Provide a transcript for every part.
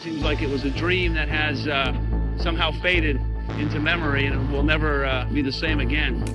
Seems like it was a dream that has somehow faded into memory and will never be the same again.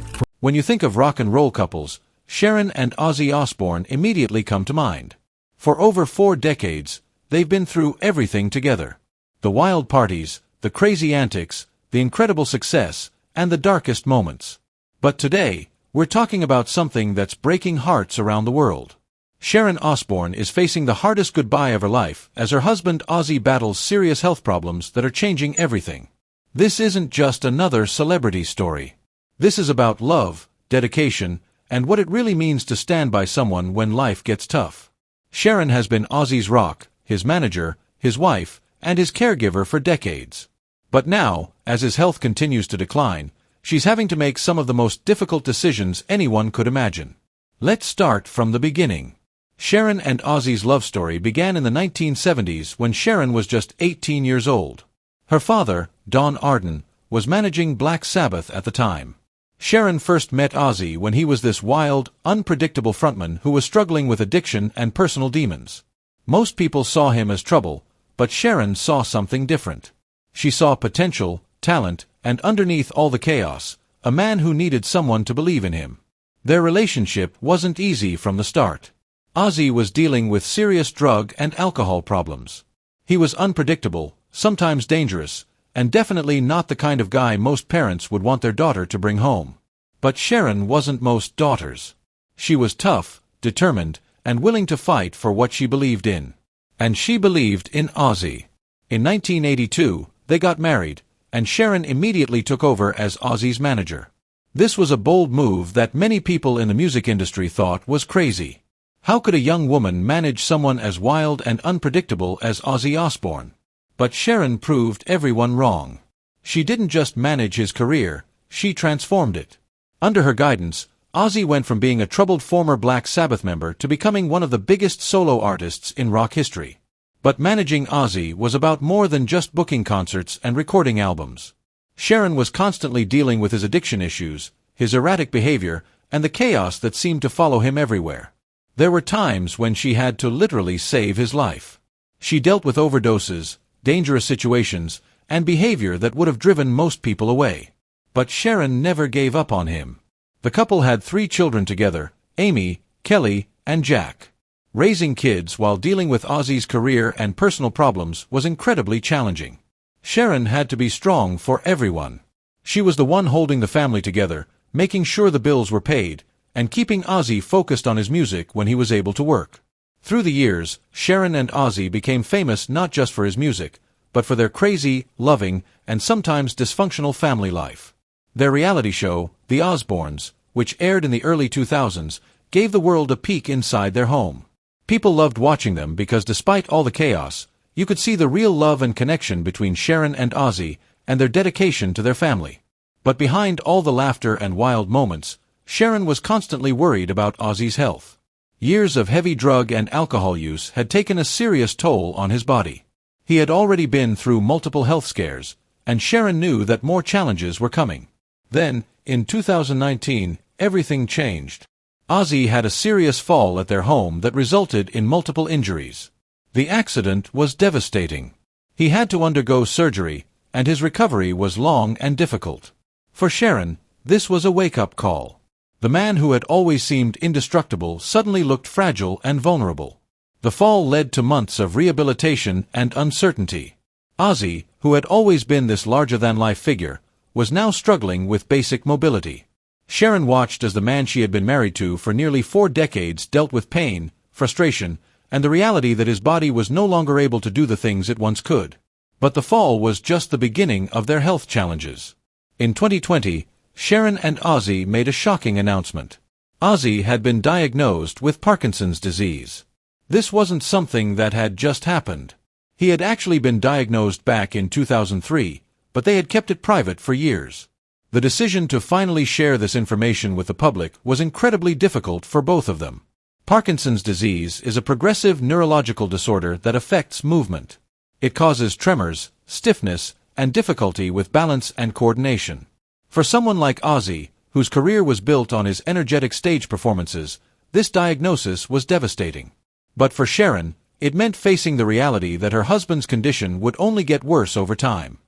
When you think of rock and roll couples, Sharon and Ozzy Osbourne immediately come to mind. For over 4 decades, they've been through everything together. The wild parties, the crazy antics, the incredible success, and the darkest moments. But today, we're talking about something that's breaking hearts around the world. Sharon Osbourne is facing the hardest goodbye of her life as her husband Ozzy battles serious health problems that are changing everything. This isn't just another celebrity story. This is about love, dedication, and what it really means to stand by someone when life gets tough. Sharon has been Ozzy's rock, his manager, his wife, and his caregiver for decades. But now, as his health continues to decline, she's having to make some of the most difficult decisions anyone could imagine. Let's start from the beginning. Sharon and Ozzy's love story began in the 1970s when Sharon was just 18 years old. Her father, Don Arden, was managing Black Sabbath at the time. Sharon first met Ozzy when he was this wild, unpredictable frontman who was struggling with addiction and personal demons. Most people saw him as trouble, but Sharon saw something different. She saw potential, talent, and underneath all the chaos, a man who needed someone to believe in him. Their relationship wasn't easy from the start. Ozzy was dealing with serious drug and alcohol problems. He was unpredictable, sometimes dangerous, and definitely not the kind of guy most parents would want their daughter to bring home. But Sharon wasn't most daughters. She was tough, determined, and willing to fight for what she believed in. And she believed in Ozzy. In 1982, they got married, and Sharon immediately took over as Ozzy's manager. This was a bold move that many people in the music industry thought was crazy. How could a young woman manage someone as wild and unpredictable as Ozzy Osbourne? But Sharon proved everyone wrong. She didn't just manage his career, she transformed it. Under her guidance, Ozzy went from being a troubled former Black Sabbath member to becoming one of the biggest solo artists in rock history. But managing Ozzy was about more than just booking concerts and recording albums. Sharon was constantly dealing with his addiction issues, his erratic behavior, and the chaos that seemed to follow him everywhere. There were times when she had to literally save his life. She dealt with overdoses, dangerous situations, and behavior that would have driven most people away. But Sharon never gave up on him. The couple had 3 children together, Amy, Kelly, and Jack. Raising kids while dealing with Ozzy's career and personal problems was incredibly challenging. Sharon had to be strong for everyone. She was the one holding the family together, making sure the bills were paid, and keeping Ozzy focused on his music when he was able to work. Through the years, Sharon and Ozzy became famous not just for his music, but for their crazy, loving, and sometimes dysfunctional family life. Their reality show, The Osbournes, which aired in the early 2000s, gave the world a peek inside their home. People loved watching them because despite all the chaos, you could see the real love and connection between Sharon and Ozzy and their dedication to their family. But behind all the laughter and wild moments, Sharon was constantly worried about Ozzy's health. Years of heavy drug and alcohol use had taken a serious toll on his body. He had already been through multiple health scares, and Sharon knew that more challenges were coming. Then, in 2019, everything changed. Ozzy had a serious fall at their home that resulted in multiple injuries. The accident was devastating. He had to undergo surgery, and his recovery was long and difficult. For Sharon, this was a wake-up call. The man who had always seemed indestructible suddenly looked fragile and vulnerable. The fall led to months of rehabilitation and uncertainty. Ozzy, who had always been this larger-than-life figure, was now struggling with basic mobility. Sharon watched as the man she had been married to for nearly 4 decades dealt with pain, frustration, and the reality that his body was no longer able to do the things it once could. But the fall was just the beginning of their health challenges. In 2020, Sharon and Ozzy made a shocking announcement. Ozzy had been diagnosed with Parkinson's disease. This wasn't something that had just happened. He had actually been diagnosed back in 2003, but they had kept it private for years. The decision to finally share this information with the public was incredibly difficult for both of them. Parkinson's disease is a progressive neurological disorder that affects movement. It causes tremors, stiffness, and difficulty with balance and coordination. For someone like Ozzy, whose career was built on his energetic stage performances, this diagnosis was devastating. But for Sharon, It meant facing the reality that her husband's condition would only get worse over time.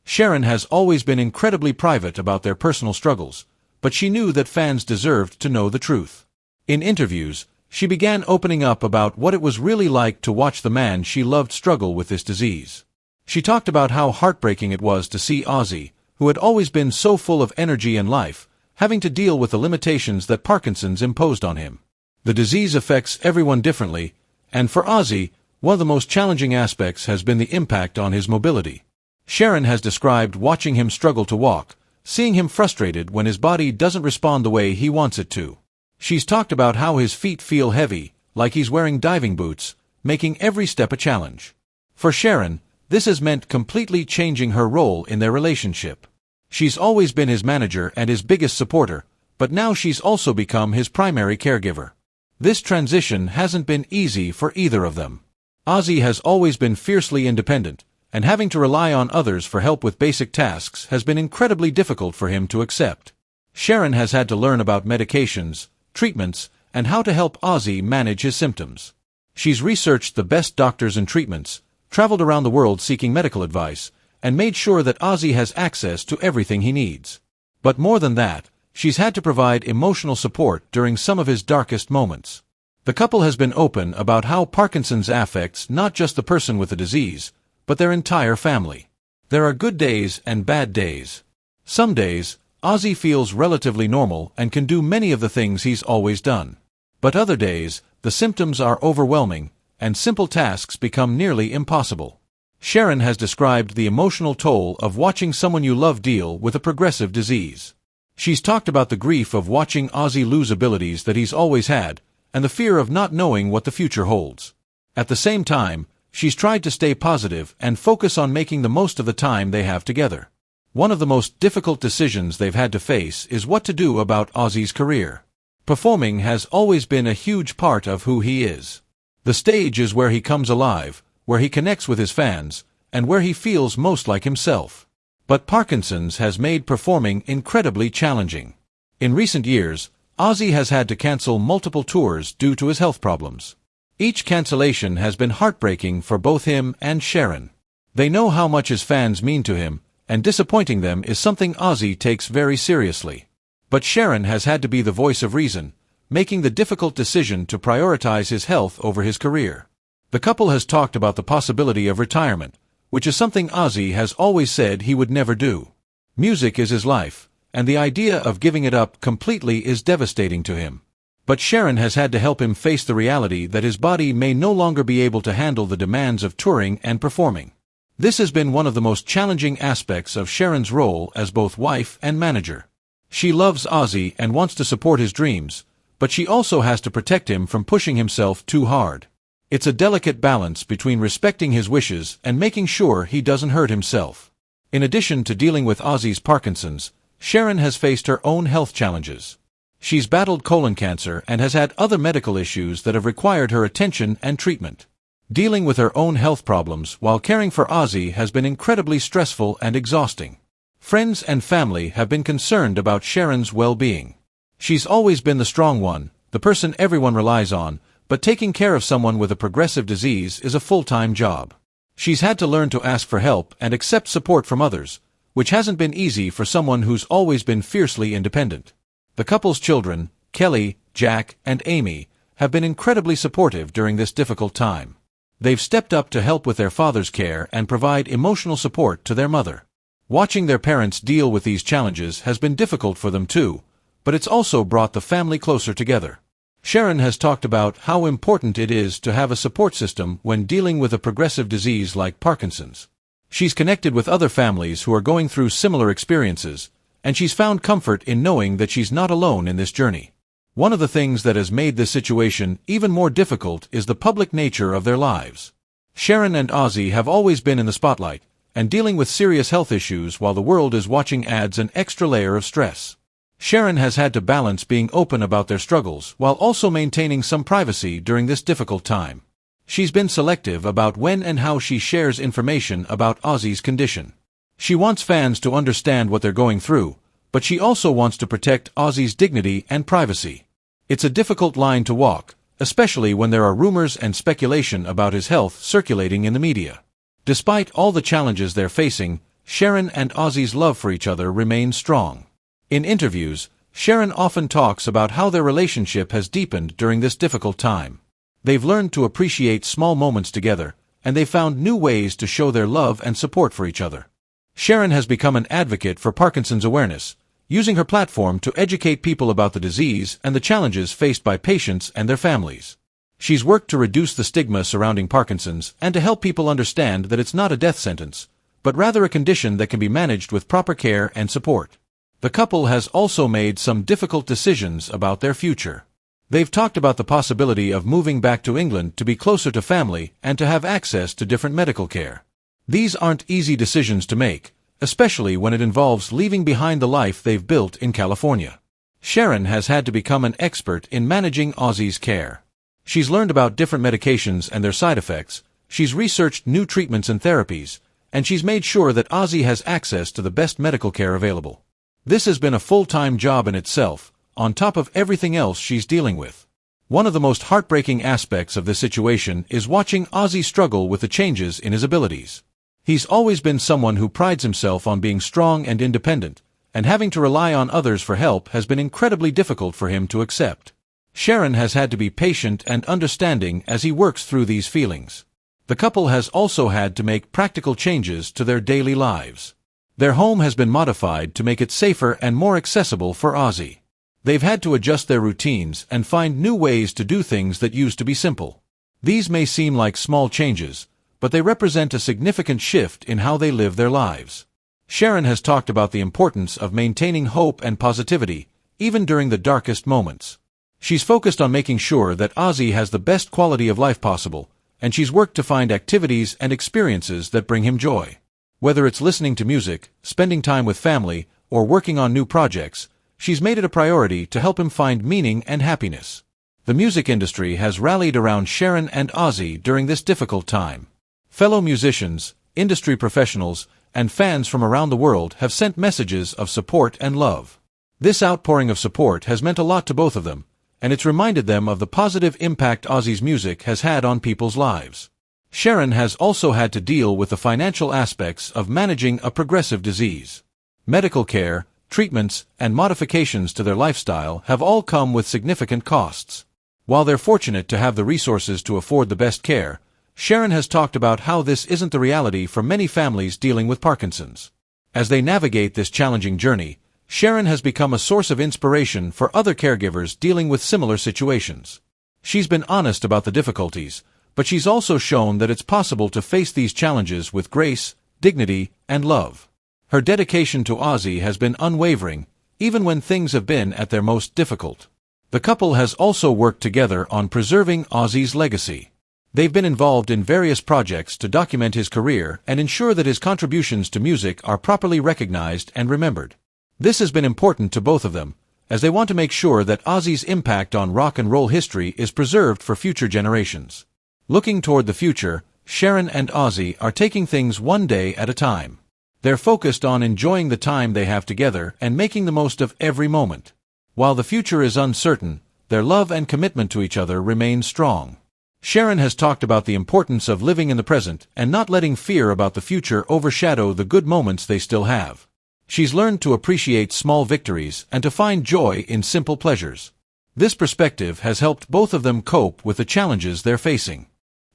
Sharon has always been incredibly private about their personal struggles, but she knew that fans deserved to know the truth. In interviews, she began opening up about what it was really like to watch the man she loved struggle with this disease. She talked about how heartbreaking it was to see Ozzy, who had always been so full of energy and life, having to deal with the limitations that Parkinson's imposed on him. The disease affects everyone differently, and for Ozzy, one of the most challenging aspects has been the impact on his mobility. Sharon has described watching him struggle to walk, seeing him frustrated when his body doesn't respond the way he wants it to. She's talked about how his feet feel heavy, like he's wearing diving boots, making every step a challenge. For Sharon, this has meant completely changing her role in their relationship. She's always been his manager and his biggest supporter, but now she's also become his primary caregiver. This transition hasn't been easy for either of them. Ozzy has always been fiercely independent, and having to rely on others for help with basic tasks has been incredibly difficult for him to accept. Sharon has had to learn about medications, treatments, and how to help Ozzy manage his symptoms. She's researched the best doctors and treatments, traveled around the world seeking medical advice, and made sure that Ozzy has access to everything he needs. But more than that, she's had to provide emotional support during some of his darkest moments. The couple has been open about how Parkinson's affects not just the person with the disease, but their entire family. There are good days and bad days. Some days, Ozzy feels relatively normal and can do many of the things he's always done. But other days, the symptoms are overwhelming, and simple tasks become nearly impossible. Sharon has described the emotional toll of watching someone you love deal with a progressive disease. She's talked about the grief of watching Ozzy lose abilities that he's always had, and the fear of not knowing what the future holds. At the same time, she's tried to stay positive and focus on making the most of the time they have together. One of the most difficult decisions they've had to face is what to do about Ozzy's career. Performing has always been a huge part of who he is. The stage is where he comes alive, where he connects with his fans, and where he feels most like himself. But Parkinson's has made performing incredibly challenging. In recent years, Ozzy has had to cancel multiple tours due to his health problems. Each cancellation has been heartbreaking for both him and Sharon. They know how much his fans mean to him, and disappointing them is something Ozzy takes very seriously. But Sharon has had to be the voice of reason, making the difficult decision to prioritize his health over his career. The couple has talked about the possibility of retirement, which is something Ozzy has always said he would never do. Music is his life, and the idea of giving it up completely is devastating to him. But Sharon has had to help him face the reality that his body may no longer be able to handle the demands of touring and performing. This has been one of the most challenging aspects of Sharon's role as both wife and manager. She loves Ozzy and wants to support his dreams, but she also has to protect him from pushing himself too hard. It's a delicate balance between respecting his wishes and making sure he doesn't hurt himself. In addition to dealing with Ozzy's Parkinson's, Sharon has faced her own health challenges. She's battled colon cancer and has had other medical issues that have required her attention and treatment. Dealing with her own health problems while caring for Ozzy has been incredibly stressful and exhausting. Friends and family have been concerned about Sharon's well-being. She's always been the strong one, the person everyone relies on, but taking care of someone with a progressive disease is a full-time job. She's had to learn to ask for help and accept support from others, which hasn't been easy for someone who's always been fiercely independent. The couple's children, Kelly, Jack, and Amy, have been incredibly supportive during this difficult time. They've stepped up to help with their father's care and provide emotional support to their mother. Watching their parents deal with these challenges has been difficult for them too, but it's also brought the family closer together. Sharon has talked about how important it is to have a support system when dealing with a progressive disease like Parkinson's. She's connected with other families who are going through similar experiences, and she's found comfort in knowing that she's not alone in this journey. One of the things that has made this situation even more difficult is the public nature of their lives. Sharon and Ozzy have always been in the spotlight, and dealing with serious health issues while the world is watching adds an extra layer of stress. Sharon has had to balance being open about their struggles while also maintaining some privacy during this difficult time. She's been selective about when and how she shares information about Ozzy's condition. She wants fans to understand what they're going through, but she also wants to protect Ozzy's dignity and privacy. It's a difficult line to walk, especially when there are rumors and speculation about his health circulating in the media. Despite all the challenges they're facing, Sharon and Ozzy's love for each other remains strong. In interviews, Sharon often talks about how their relationship has deepened during this difficult time. They've learned to appreciate small moments together, and they've found new ways to show their love and support for each other. Sharon has become an advocate for Parkinson's awareness, using her platform to educate people about the disease and the challenges faced by patients and their families. She's worked to reduce the stigma surrounding Parkinson's and to help people understand that it's not a death sentence, but rather a condition that can be managed with proper care and support. The couple has also made some difficult decisions about their future. They've talked about the possibility of moving back to England to be closer to family and to have access to different medical care. These aren't easy decisions to make, especially when it involves leaving behind the life they've built in California. Sharon has had to become an expert in managing Ozzy's care. She's learned about different medications and their side effects, she's researched new treatments and therapies, and she's made sure that Ozzy has access to the best medical care available. This has been a full-time job in itself, on top of everything else she's dealing with. One of the most heartbreaking aspects of this situation is watching Ozzy struggle with the changes in his abilities. He's always been someone who prides himself on being strong and independent, and having to rely on others for help has been incredibly difficult for him to accept. Sharon has had to be patient and understanding as he works through these feelings. The couple has also had to make practical changes to their daily lives. Their home has been modified to make it safer and more accessible for Ozzy. They've had to adjust their routines and find new ways to do things that used to be simple. These may seem like small changes, but they represent a significant shift in how they live their lives. Sharon has talked about the importance of maintaining hope and positivity, even during the darkest moments. She's focused on making sure that Ozzy has the best quality of life possible, and she's worked to find activities and experiences that bring him joy. Whether it's listening to music, spending time with family, or working on new projects, she's made it a priority to help him find meaning and happiness. The music industry has rallied around Sharon and Ozzy during this difficult time. Fellow musicians, industry professionals, and fans from around the world have sent messages of support and love. This outpouring of support has meant a lot to both of them, and it's reminded them of the positive impact Ozzy's music has had on people's lives. Sharon has also had to deal with the financial aspects of managing a progressive disease. Medical care, treatments, and modifications to their lifestyle have all come with significant costs. While they're fortunate to have the resources to afford the best care, Sharon has talked about how this isn't the reality for many families dealing with Parkinson's. As they navigate this challenging journey, Sharon has become a source of inspiration for other caregivers dealing with similar situations. She's been honest about the difficulties, but she's also shown that it's possible to face these challenges with grace, dignity, and love. Her dedication to Ozzy has been unwavering, even when things have been at their most difficult. The couple has also worked together on preserving Ozzy's legacy. They've been involved in various projects to document his career and ensure that his contributions to music are properly recognized and remembered. This has been important to both of them, as they want to make sure that Ozzy's impact on rock and roll history is preserved for future generations. Looking toward the future, Sharon and Ozzy are taking things one day at a time. They're focused on enjoying the time they have together and making the most of every moment. While the future is uncertain, their love and commitment to each other remain strong. Sharon has talked about the importance of living in the present and not letting fear about the future overshadow the good moments they still have. She's learned to appreciate small victories and to find joy in simple pleasures. This perspective has helped both of them cope with the challenges they're facing.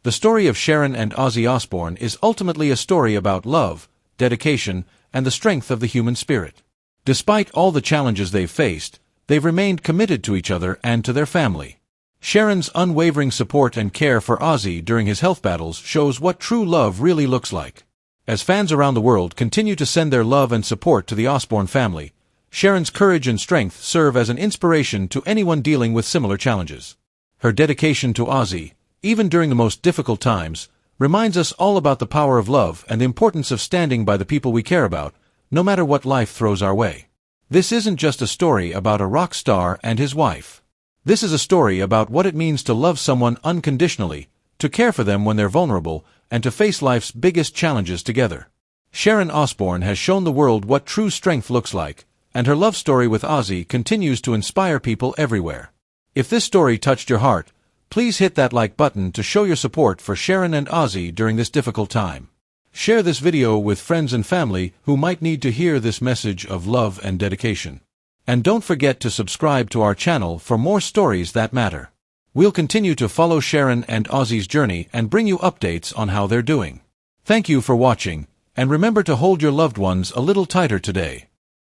The story of Sharon and Ozzy Osbourne is ultimately a story about love, dedication, and the strength of the human spirit. Despite all the challenges they've faced, they've remained committed to each other and to their family. Sharon's unwavering support and care for Ozzy during his health battles shows what true love really looks like. As fans around the world continue to send their love and support to the Osbourne family, Sharon's courage and strength serve as an inspiration to anyone dealing with similar challenges. Her dedication to Ozzy, even during the most difficult times, reminds us all about the power of love and the importance of standing by the people we care about, no matter what life throws our way. This isn't just a story about a rock star and his wife. This is a story about what it means to love someone unconditionally, to care for them when they're vulnerable, and to face life's biggest challenges together. Sharon Osbourne has shown the world what true strength looks like, and her love story with Ozzy continues to inspire people everywhere. If this story touched your heart, Please hit that like button to show your support for Sharon and Ozzy during this difficult time. Share this video with friends and family who might need to hear this message of love and dedication. And don't forget to subscribe to our channel for more stories that matter. We'll continue to follow Sharon and Ozzy's journey and bring you updates on how they're doing. Thank you for watching, and remember to hold your loved ones a little tighter today.